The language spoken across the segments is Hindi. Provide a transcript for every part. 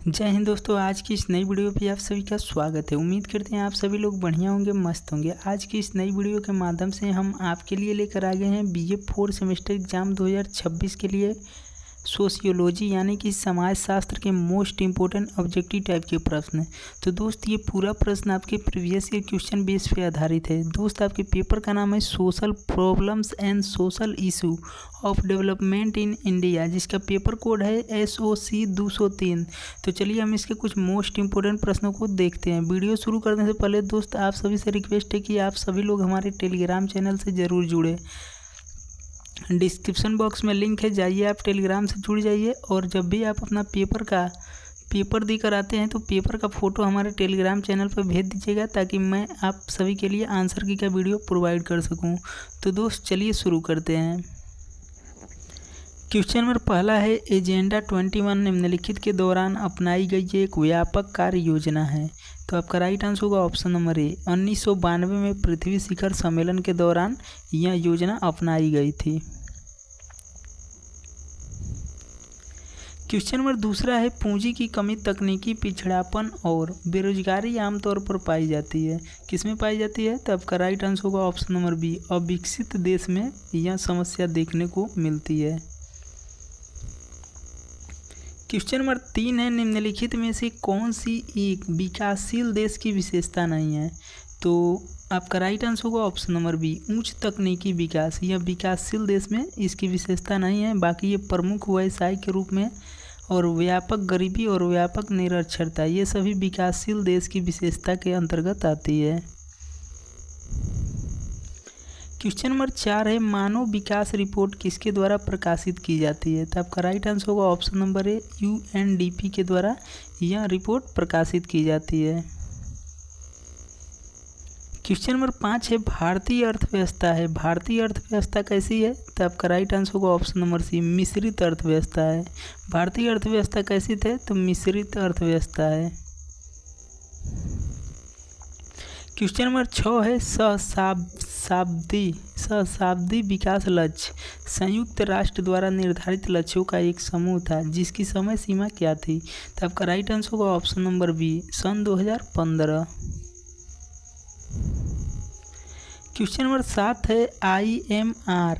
जय हिंद दोस्तों। आज की इस नई वीडियो पे आप सभी का स्वागत है। उम्मीद करते हैं आप सभी लोग बढ़िया होंगे, मस्त होंगे। आज की इस नई वीडियो के माध्यम से हम आपके लिए लेकर आ गए हैं बीए 4 सेमेस्टर एग्ज़ाम 2026 के लिए सोशियोलॉजी यानी कि समाजशास्त्र के मोस्ट इम्पोर्टेंट ऑब्जेक्टिव टाइप के प्रश्न। तो दोस्त ये पूरा प्रश्न आपके प्रीवियस ईयर क्वेश्चन बेस पे आधारित है। दोस्त आपके पेपर का नाम है social problems and social issue of development in India, जिसका पेपर कोड है SOC 203। तो चलिए हम इसके कुछ मोस्ट इंपॉर्टेंट प्रश्नों को देखते हैं। वीडियो शुरू करने से पहले दोस्त आप सभी से रिक्वेस्ट है कि आप सभी लोग हमारे टेलीग्राम चैनल से ज़रूर जुड़े। डिस्क्रिप्शन बॉक्स में लिंक है, जाइए आप टेलीग्राम से जुड़ जाइए। और जब भी आप अपना पेपर देकर आते हैं तो पेपर का फ़ोटो हमारे टेलीग्राम चैनल पर भेज दीजिएगा, ताकि मैं आप सभी के लिए आंसर की का वीडियो प्रोवाइड कर सकूं। तो दोस्त चलिए शुरू करते हैं। क्वेश्चन नंबर पहला है, एजेंडा 21 निम्नलिखित के दौरान अपनाई गई एक व्यापक कार्य योजना है। तो आपका राइट आंसर होगा ऑप्शन नंबर ए। 1992 में पृथ्वी शिखर सम्मेलन के दौरान यह योजना अपनाई गई थी। क्वेश्चन नंबर दूसरा है, पूंजी की कमी, तकनीकी पिछड़ापन और बेरोजगारी आमतौर पर पाई जाती है। किसमें पाई जाती है? तो आपका राइट आंसर होगा ऑप्शन नंबर बी। अविकसित देश में यह समस्या देखने को मिलती है। क्वेश्चन नंबर 3 है, निम्नलिखित में से कौन सी एक विकासशील देश की विशेषता नहीं है? तो आपका राइट आंसर होगा ऑप्शन नंबर बी, उच्च तकनीकी विकास। यह विकासशील देश में इसकी विशेषता नहीं है। बाकी ये प्रमुख व्यवसाय के रूप में और व्यापक गरीबी और व्यापक निरक्षरता, ये सभी विकासशील देश की विशेषता के अंतर्गत आती है। क्वेश्चन नंबर 4 है, मानव विकास रिपोर्ट किसके द्वारा प्रकाशित की जाती है? तो आपका राइट आंसर होगा ऑप्शन नंबर ए, UNDP के द्वारा यह रिपोर्ट प्रकाशित की जाती है। क्वेश्चन नंबर 5 है, भारतीय अर्थव्यवस्था है। भारतीय अर्थव्यवस्था कैसी है? तो आपका राइट आंसर होगा ऑप्शन नंबर सी, मिश्रित अर्थव्यवस्था है। भारतीय अर्थव्यवस्था कैसी है? तो मिश्रित अर्थव्यवस्था है। क्वेश्चन नंबर 6 है, सहस्राब्दी विकास लक्ष्य संयुक्त राष्ट्र द्वारा निर्धारित लक्ष्यों का एक समूह था, जिसकी समय सीमा क्या थी? तो आपका राइट आंसर होगा ऑप्शन नंबर बी, सन 2015। क्वेश्चन नंबर 7 है, IMR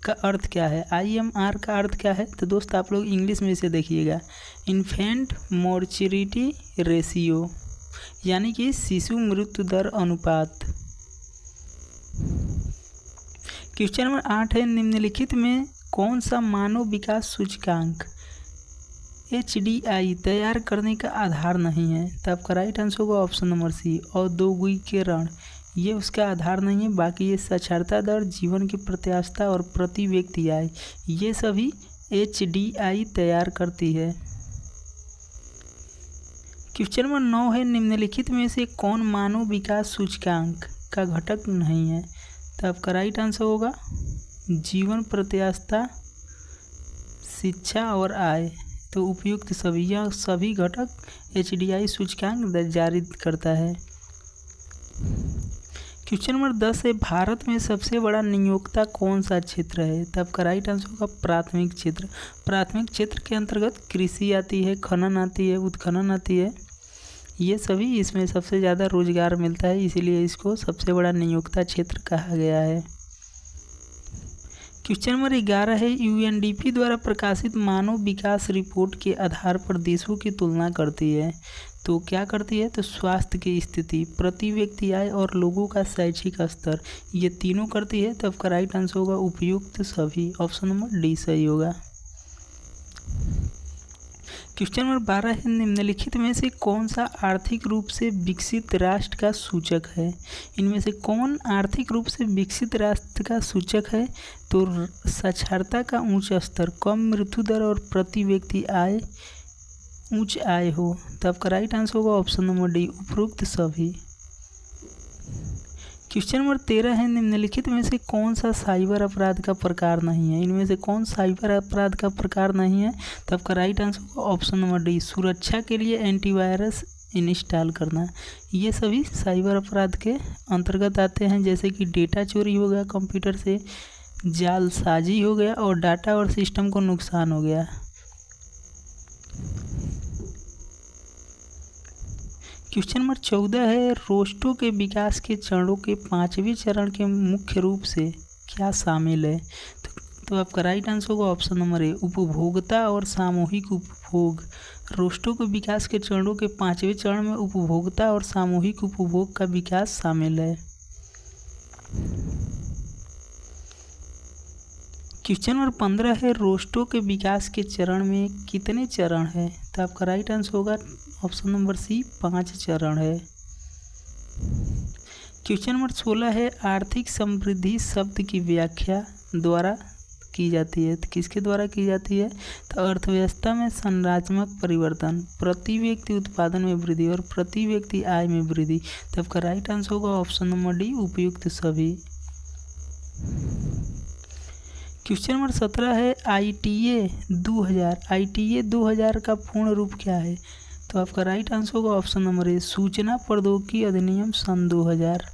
का अर्थ क्या है? IMR का अर्थ क्या है? तो दोस्त आप लोग इंग्लिश में इसे देखिएगा, इन्फेंट मॉर्चेरिटी रेशियो, यानी कि शिशु मृत्यु दर अनुपात। क्वेश्चन नंबर 8 है, निम्नलिखित में कौन सा मानव विकास सूचकांक HDI तैयार करने का आधार नहीं है? तो आपका राइट आंसर होगा ऑप्शन नंबर सी, औद्योगिकीकरण, ये उसका आधार नहीं है। बाकी ये साक्षरता दर, जीवन की प्रत्याशा और प्रति व्यक्ति आय, ये सभी HDI तैयार करती है। क्वेश्चन नंबर 9 है, निम्नलिखित में से कौन मानव विकास सूचकांक का घटक नहीं है? तो आपका राइट आंसर होगा जीवन प्रत्याशा, शिक्षा और आय। तो उपयुक्त सभी, यह सभी घटक HDI सूचकांक जारी करता है। क्वेश्चन नंबर 10 है, भारत में सबसे बड़ा नियोक्ता कौन सा क्षेत्र है? तो आपका राइट आंसर होगा प्राथमिक क्षेत्र। प्राथमिक क्षेत्र के अंतर्गत कृषि आती है, खनन आती है, उत्खनन आती है, ये सभी इसमें सबसे ज़्यादा रोजगार मिलता है, इसीलिए इसको सबसे बड़ा नियोक्ता क्षेत्र कहा गया है। क्वेश्चन नंबर 11 है, UNDP द्वारा प्रकाशित मानव विकास रिपोर्ट के आधार पर देशों की तुलना करती है। तो क्या करती है? तो स्वास्थ्य की स्थिति, प्रति व्यक्ति आय और लोगों का शैक्षिक स्तर, ये तीनों करती है। तो आपका राइट आंसर होगा उपयुक्त सभी, ऑप्शन नंबर डी सही होगा। क्वेश्चन नंबर 12 है, निम्नलिखित में से कौन सा आर्थिक रूप से विकसित राष्ट्र का सूचक है? इनमें से कौन आर्थिक रूप से विकसित राष्ट्र का सूचक है? तो साक्षरता का उच्च स्तर, कम मृत्यु दर और प्रति व्यक्ति आय, उच्च आय हो। तो आपका राइट आंसर होगा ऑप्शन नंबर डी, उपरोक्त सभी। क्वेश्चन नंबर 13 है, निम्नलिखित में से कौन सा साइबर अपराध का प्रकार नहीं है? इनमें से कौन साइबर अपराध का प्रकार नहीं है? तो आपका राइट आंसर होगा ऑप्शन नंबर डी, सुरक्षा के लिए एंटीवायरस इंस्टॉल करना। ये सभी साइबर अपराध के अंतर्गत आते हैं, जैसे कि डेटा चोरी हो गया कंप्यूटर से, जालसाजी हो गया और डाटा और सिस्टम को नुकसान हो गया। क्वेश्चन नंबर 14 है, रोस्टो के विकास के चरणों के 5वें चरण के मुख्य रूप से क्या शामिल है? तो आपका राइट आंसर होगा ऑप्शन नंबर ए, उपभोक्ता और सामूहिक उपभोग। रोस्टो के विकास के चरणों के 5वें चरण में उपभोक्ता और सामूहिक उपभोग का विकास शामिल है। क्वेश्चन नंबर 15 है, रोस्टो के विकास के चरण में कितने चरण है? तो आपका राइट आंसर होगा ऑप्शन नंबर सी, 5 चरण है। क्वेश्चन नंबर 16 है, आर्थिक समृद्धि शब्द की व्याख्या द्वारा की जाती है, तो किसके द्वारा की जाती है? तो अर्थव्यवस्था में संरचनात्मक परिवर्तन, प्रति व्यक्ति उत्पादन में वृद्धि और प्रति व्यक्ति आय में वृद्धि। तो आपका राइट आंसर होगा ऑप्शन नंबर डी, उपयुक्त सभी। क्वेश्चन नंबर 17 है, ITA 2000 का पूर्ण रूप क्या है? तो आपका राइट आंसर होगा ऑप्शन नंबर ए, सूचना प्रौद्योगिकी अधिनियम सन 2000।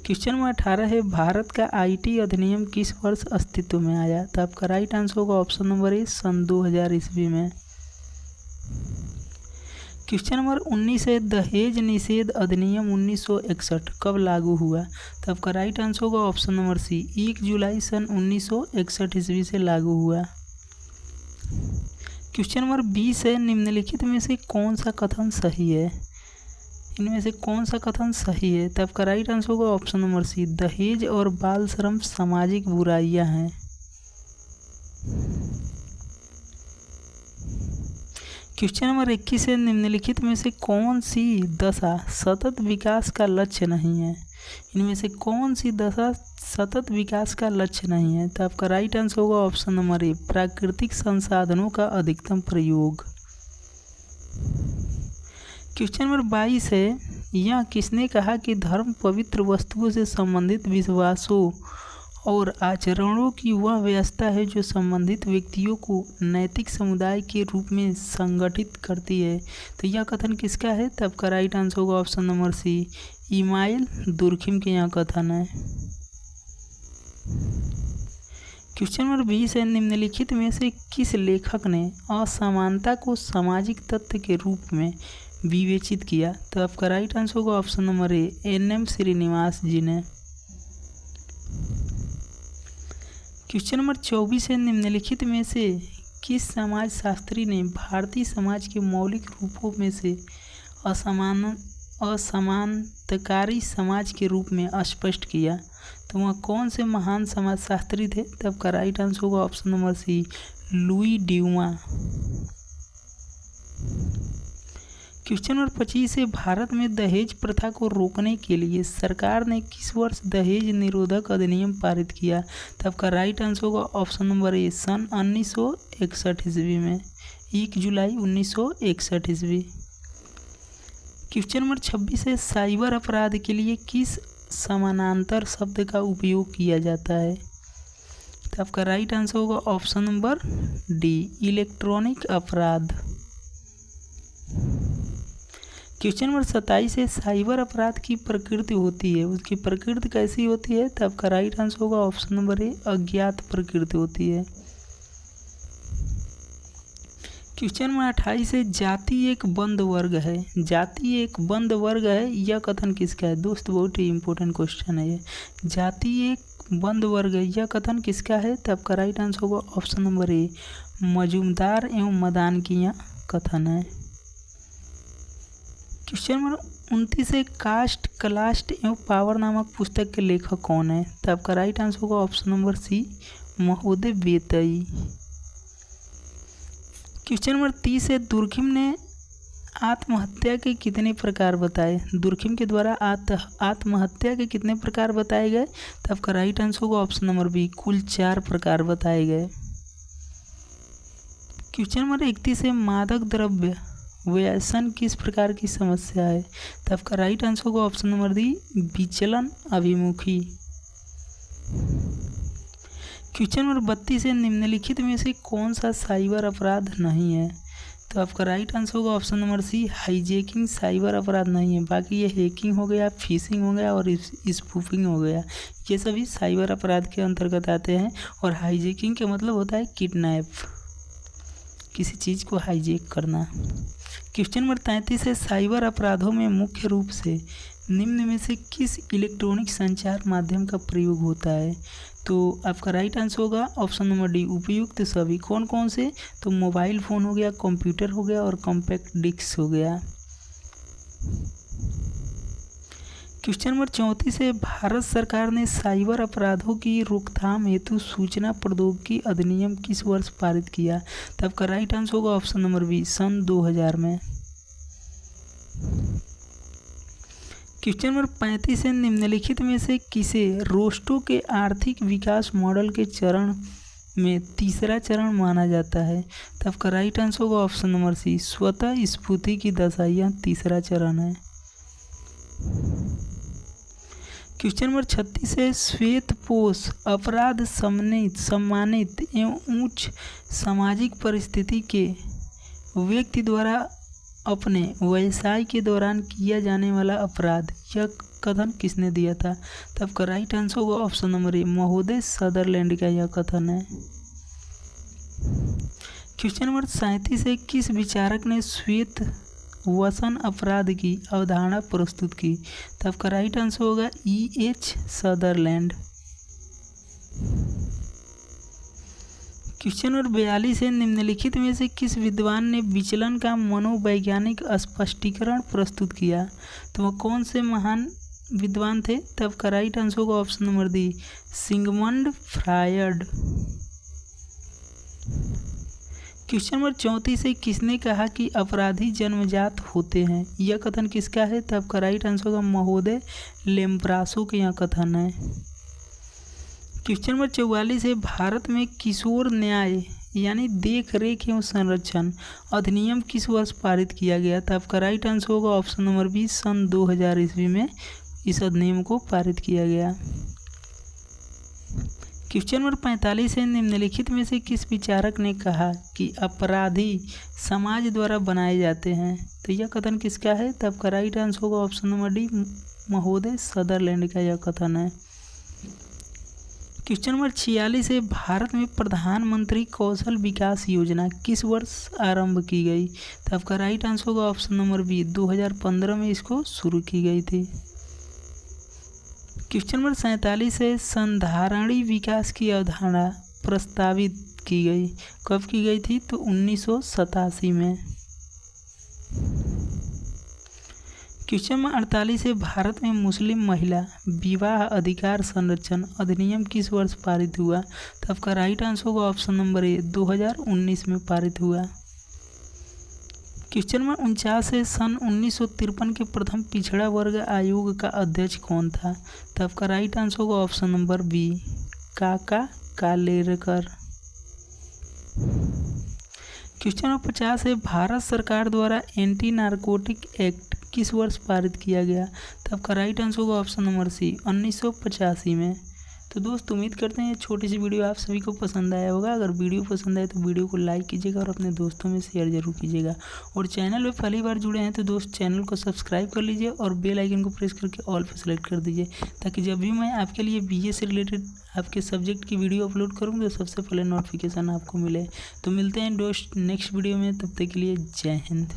क्वेश्चन नंबर 18 है, भारत का IT अधिनियम किस वर्ष अस्तित्व में आया? तो आपका राइट आंसर होगा ऑप्शन नंबर ए, सन 2000 ईस्वी में। क्वेश्चन नंबर 19 है, दहेज निषेध अधिनियम 1961 कब लागू हुआ? तो आपका राइट आंसर होगा ऑप्शन नंबर सी, 1 जुलाई सन 1961 ईस्वी से लागू हुआ। क्वेश्चन नंबर 20 है, निम्नलिखित में से कौन सा कथन सही है? इनमें से कौन सा कथन सही है? तो आपका राइट आंसर होगा ऑप्शन नंबर सी, दहेज और बाल श्रम सामाजिक बुराइयां हैं। क्वेश्चन नंबर 21 है, निम्नलिखित में से कौन सी दशा सतत विकास का लक्ष्य नहीं है? इनमें से कौन सी दशा सतत विकास का लक्ष्य नहीं है? तो आपका राइट आंसर होगा ऑप्शन नंबर ए, प्राकृतिक संसाधनों का अधिकतम प्रयोग। क्वेश्चन नंबर 22 है, यह किसने कहा कि धर्म पवित्र वस्तुओं से संबंधित विश्वासों और आचरणों की वह व्यवस्था है जो संबंधित व्यक्तियों को नैतिक समुदाय के रूप में संगठित करती है? तो यह कथन किसका है? तो आपका राइट आंसर होगा option number C, Emile Durkheim के यह कथन है। क्वेश्चन नंबर 20 है, निम्नलिखित में से किस लेखक ने असमानता को सामाजिक तथ्य के रूप में विवेचित किया? तो आपका राइट आंसर होगा option number A, NM Srinivas ji ने। क्वेश्चन नंबर 24 है, निम्नलिखित में से किस समाज शास्त्री ने भारतीय समाज के मौलिक रूपों में से असमानताकारी समाज के रूप में स्पष्ट किया? तो वह कौन से महान समाज शास्त्री थे? तो आपका राइट आंसर होगा option number C, Louis Dumas. Question number 25 है, भारत में दहेज प्रथा को रोकने के लिए सरकार ने किस वर्ष दहेज निरोधक अधिनियम पारित किया? तो आपका राइट आंसर होगा ऑप्शन नंबर ए, सन 1961 ईस्वी में, 1 जुलाई 1961 ईस्वी। क्वेश्चन नंबर 26 है, साइबर अपराध के लिए किस समानांतर शब्द का उपयोग किया जाता है? तो आपका राइट आंसर होगा ऑप्शन नंबर डी, इलेक्ट्रॉनिक अपराध। क्वेश्चन नंबर 27 है, साइबर अपराध की प्रकृति होती है, उसकी प्रकृति कैसी होती है? तो आपका राइट आंसर होगा ऑप्शन नंबर ए, अज्ञात प्रकृति होती है। क्वेश्चन नंबर 28 है, जाति एक बंद वर्ग है, जाति एक बंद वर्ग है, यह कथन किसका है? दोस्त बहुत ही इंपॉर्टेंट क्वेश्चन है ये, जाति एक बंद वर्ग है, यह कथन किसका है? तो आपका राइट आंसर होगा ऑप्शन नंबर ए, मजूमदार एवं मदान की यह कथन है। क्वेश्चन नंबर 29 है, कास्ट क्लास्ट एवं पावर नामक पुस्तक के लेखक कौन है? तो आपका राइट आंसर होगा ऑप्शन नंबर सी, महोदय बेतई। क्वेश्चन नंबर 30 है, दुर्खिम ने आत्महत्या के कितने प्रकार बताए? दुर्खिम के द्वारा आत्महत्या के कितने प्रकार बताए गए? तो आपका राइट आंसर होगा ऑप्शन नंबर बी, कुल 4 प्रकार बताए गए। क्वेश्चन नंबर 31 है, मादक द्रव्य व्यसन किस प्रकार की समस्या है? तो आपका राइट आंसर होगा ऑप्शन नंबर डी, विचलन अभिमुखी। क्वेश्चन नंबर 32 है, निम्नलिखित में से कौन सा साइबर अपराध नहीं है? तो आपका राइट आंसर होगा option number C, hijacking cyber अपराध नहीं है। बाकी ये हैकिंग हो गया, फिशिंग हो गया और स्पूफिंग हो गया, ये सभी साइबर अपराध के अंतर्गत आते हैं। और हाईजैकिंग का मतलब होता है किडनैप। किसी चीज़ को हाईजैक करना। क्वेश्चन नंबर 33 है, साइबर अपराधों में मुख्य रूप से निम्न में से किस इलेक्ट्रॉनिक संचार माध्यम का प्रयोग होता है? तो आपका राइट आंसर होगा ऑप्शन नंबर डी, उपयुक्त सभी। कौन कौन से? तो मोबाइल फ़ोन हो गया, कंप्यूटर हो गया और कॉम्पैक्ट डिस्क हो गया। क्वेश्चन नंबर 34 है, भारत सरकार ने साइबर अपराधों की रोकथाम हेतु सूचना प्रौद्योगिकी अधिनियम किस वर्ष पारित किया? तो आपका राइट आंसर होगा ऑप्शन नंबर बी, सन 2000 में। क्वेश्चन नंबर 35 है, निम्नलिखित में से किसे रोस्टो के आर्थिक विकास मॉडल के चरण में तीसरा चरण माना जाता है? तो आपका राइट आंसर होगा ऑप्शन नंबर सी, स्वतः स्फूर्ति की दशा, यह तीसरा चरण है। क्वेश्चन नंबर 36 है, श्वेतपोश अपराध सम्मानित एवं उच्च सामाजिक परिस्थिति के व्यक्ति द्वारा अपने व्यवसाय के दौरान किया जाने वाला अपराध, यह कथन किसने दिया था? तो आपका राइट आंसर होगा ऑप्शन नंबर ए, महोदय सदरलैंड का यह कथन है। क्वेश्चन नंबर 37 है, किस विचारक ने श्वेत वसन अपराध की अवधारणा प्रस्तुत की? तो आपका राइट आंसर होगा E.H. सदरलैंड। क्वेश्चन नंबर 42 है, निम्नलिखित में से किस विद्वान ने विचलन का मनोवैज्ञानिक स्पष्टीकरण प्रस्तुत किया? तो वह कौन से महान विद्वान थे? तो आपका राइट आंसर होगा option number D, Sigmund Freud. Question number 34 है, किसने कहा कि अपराधी जन्मजात होते हैं? यह कथन किसका है? तो आपका राइट आंसर होगा महोदय लेम्ब्रासो का यह कथन है। क्वेश्चन नंबर 44 है, भारत में किशोर न्याय यानी देख रेख एवं संरक्षण अधिनियम किस वर्ष पारित किया गया? तो आपका राइट आंसर होगा ऑप्शन नंबर बी, सन 2000 ईस्वी में इस अधिनियम को पारित किया गया। क्वेश्चन नंबर 45 है, निम्नलिखित में से किस विचारक ने कहा कि अपराधी समाज द्वारा बनाए जाते हैं? तो यह कथन किसका है? तो आपका राइट आंसर होगा ऑप्शन नंबर डी, महोदय सदरलैंड का यह कथन है। क्वेश्चन नंबर 46 है, भारत में प्रधानमंत्री कौशल विकास योजना किस वर्ष आरंभ की गई? तो आपका राइट आंसर होगा ऑप्शन नंबर बी, 2015 में इसको शुरू की गई थी। क्वेश्चन नंबर 47 है, संधारणी विकास की अवधारणा प्रस्तावित की गई, कब की गई थी? तो 1987 में। क्वेश्चन नंबर 48 है, भारत में मुस्लिम महिला विवाह अधिकार संरक्षण अधिनियम किस वर्ष पारित हुआ? तो आपका राइट आंसर होगा ऑप्शन नंबर ए, 2019 में पारित हुआ। क्वेश्चन नंबर 49 है, सन 1953 के प्रथम पिछड़ा वर्ग आयोग का अध्यक्ष कौन था? तो आपका राइट आंसर होगा ऑप्शन नंबर बी, काका कालेलकर। क्वेश्चन नंबर 50 है, भारत सरकार द्वारा एंटी नारकोटिक एक्ट किस वर्ष पारित किया गया? तो आपका राइट आंसर होगा ऑप्शन नंबर सी, 1985 में। तो दोस्त उम्मीद करते हैं ये छोटी सी वीडियो आप सभी को पसंद आया होगा। अगर वीडियो पसंद आए तो वीडियो को लाइक कीजिएगा और अपने दोस्तों में शेयर जरूर कीजिएगा। और चैनल में पहली बार जुड़े हैं तो दोस्त चैनल को सब्सक्राइब कर लीजिए और बेल आइकन को प्रेस करके ऑल पर सेलेक्ट कर दीजिए, ताकि जब भी मैं आपके लिए BA से रिलेटेड आपके सब्जेक्ट की वीडियो अपलोड करूँ तो सबसे पहले नोटिफिकेशन आपको मिले। तो मिलते हैं दोस्त नेक्स्ट वीडियो में, तब तक के लिए जय हिंद।